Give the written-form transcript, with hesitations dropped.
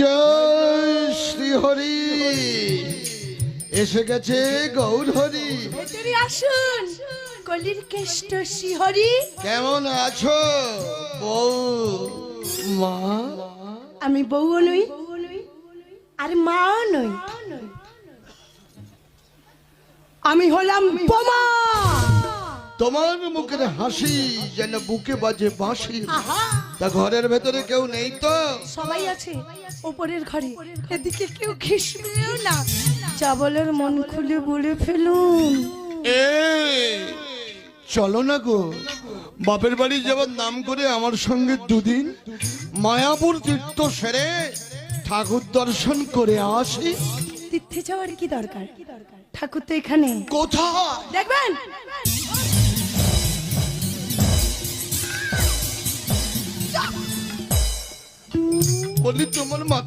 জয় শ্রী হরি এসে গেছে গৌর হরি। ভেতরে আসুন কলির কেষ্ট শ্রী হরি। কেমন আছো বউ মা? আমি বউও নই আর মাও নই, আমি হলাম বোমা। তোমার মুখের হাসি যেন বুকে বাজে বাঁশি। তা ঘরের ভেতরে কেউ নেই তো? সবাই আছে উপরের ঘরে, এদিকে কেউ ঘিসবেও না। যা বলার মন খুলে বলে ফেলুন। এ চলো না গো, বাপের বাড়ি যাবার নাম করে আমার সঙ্গে দুদিন মায়াপুর তীর্থ সেরে ঠাকুর দর্শন করে আসি। তীর্থে যাওয়ার কি দরকার? ঠাকুর তো এখানে। কোথায় দেখবেন? বলি তোমার মাথা